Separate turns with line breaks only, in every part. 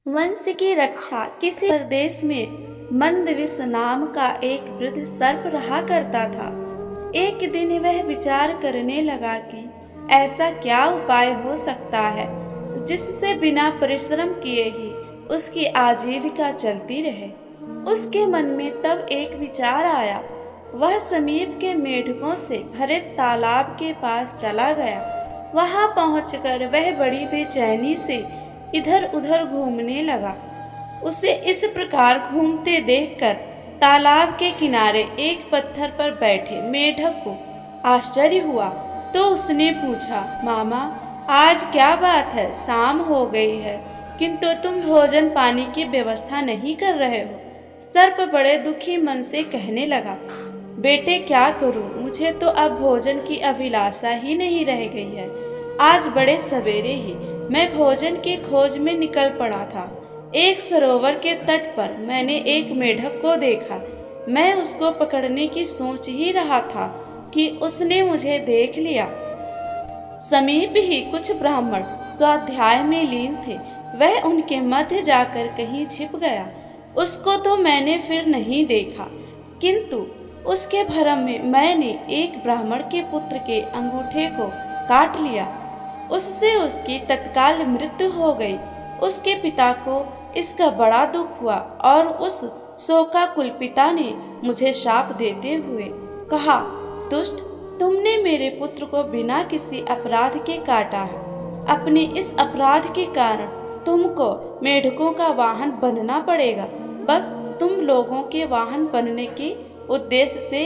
वंश की रक्षा किसी प्रदेश में मंदविष नाम का एक वृद्ध सर्प रहा करता था। एक दिन वह विचार करने लगा कि ऐसा क्या उपाय हो सकता है जिससे बिना परिश्रम किए ही उसकी आजीविका चलती रहे। उसके मन में तब एक विचार आया। वह समीप के मेढकों से भरे तालाब के पास चला गया। वहां पहुंचकर वह बड़ी बेचैनी से इधर उधर घूमने लगा। उसे इस प्रकार घूमते देखकर तालाब के किनारे एक पत्थर पर बैठे मेढक को आश्चर्य हुआ। तो उसने पूछा, मामा, आज क्या बात है? शाम हो गई है किंतु तुम भोजन पानी की व्यवस्था नहीं कर रहे हो। सर्प बड़े दुखी मन से कहने लगा, बेटे क्या करूं, मुझे तो अब भोजन की अभिलाषा ही नहीं रह गई है। आज बड़े सवेरे ही मैं भोजन की खोज में निकल पड़ा था। एक सरोवर के तट पर मैंने एक मेढक को देखा। मैं उसको पकड़ने की सोच ही रहा था कि उसने मुझे देख लिया। समीप ही कुछ ब्राह्मण स्वाध्याय में लीन थे। वह उनके मध्य जाकर कहीं छिप गया। उसको तो मैंने फिर नहीं देखा, किंतु उसके भ्रम में मैंने एक ब्राह्मण के पुत्र के अंगूठे को काट लिया। उससे उसकी तत्काल मृत्यु हो गई। उसके पिता को इसका बड़ा दुख हुआ और उस शोकाकुल पिता ने मुझे शाप देते हुए कहा, दुष्ट, तुमने मेरे पुत्र को बिना किसी अपराध के काटा है। अपने इस अपराध के कारण तुमको मेढकों का वाहन बनना पड़ेगा। बस तुम लोगों के वाहन बनने के उद्देश्य से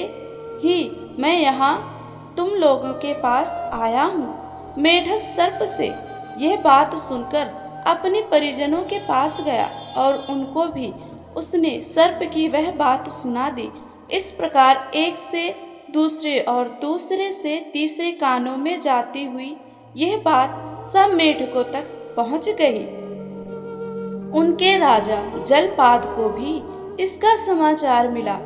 ही मैं यहाँ तुम लोगों के पास आया हूँ। मेढक सर्प से यह बात सुनकर अपने परिजनों के पास गया और उनको भी उसने सर्प की वह बात सुना दी। इस प्रकार एक से दूसरे और दूसरे से तीसरे कानों में जाती हुई यह बात सब मेढकों तक पहुंच गई। उनके राजा जलपाद को भी इसका समाचार मिला।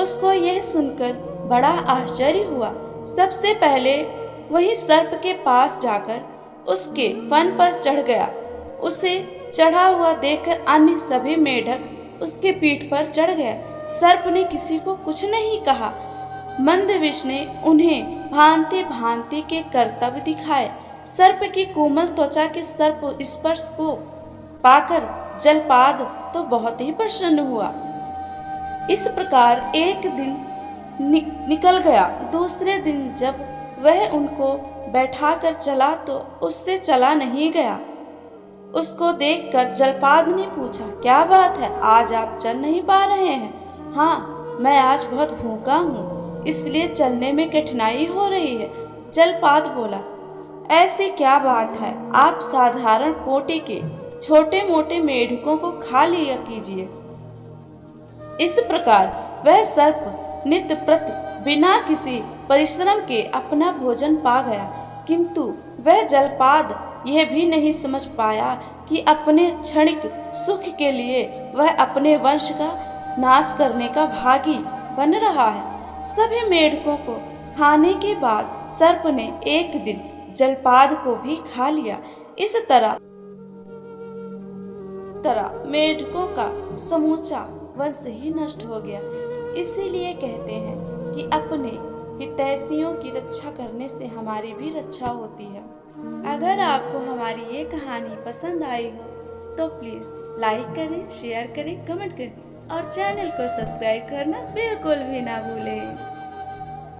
उसको यह सुनकर बड़ा आश्चर्य हुआ। सबसे पहले वही सर्प के पास जाकर उसके फन पर चढ़ गया। उसे चढ़ा हुआ देखकर अन्य सभी मेढक उसके पीठ पर चढ़ गए। सर्प ने किसी को कुछ नहीं कहा। मंदविष ने उन्हें भांति भांति के करतब दिखाए। सर्प की कोमल त्वचा के सर्प स्पर्श को पाकर जलपाद तो बहुत ही प्रसन्न हुआ। इस प्रकार एक दिन निकल गया। दूसरे दिन जब वह उनको बैठा कर चला तो उससे चला नहीं गया। उसको देखकर जलपाद ने पूछा, क्या बात है, आज आप चल नहीं पा रहे हैं? हाँ, मैं आज बहुत भूखा हूँ, इसलिए चलने में कठिनाई हो रही है। जलपाद बोला, ऐसी क्या बात है, आप साधारण कोटि के छोटे मोटे मेढकों को खा लिया कीजिए। इस प्रकार वह सर्प नित्य प्रति बिना किसी परिश्रम के अपना भोजन पा गया। किंतु वह जलपाद यह भी नहीं समझ पाया कि अपने क्षणिक सुख के लिए वह अपने वंश का नाश करने का भागी बन रहा है। सभी मेढकों को खाने के बाद सर्प ने एक दिन जलपाद को भी खा लिया। इस तरह मेढकों का समूचा वंश ही नष्ट हो गया। इसीलिए कहते हैं कि अपने हितैषियों की रक्षा करने से हमारी भी रक्षा होती है। अगर आपको हमारी ये कहानी पसंद आई हो तो प्लीज़ लाइक करें, शेयर करें, कमेंट करें और चैनल को सब्सक्राइब करना बिल्कुल भी ना भूलें।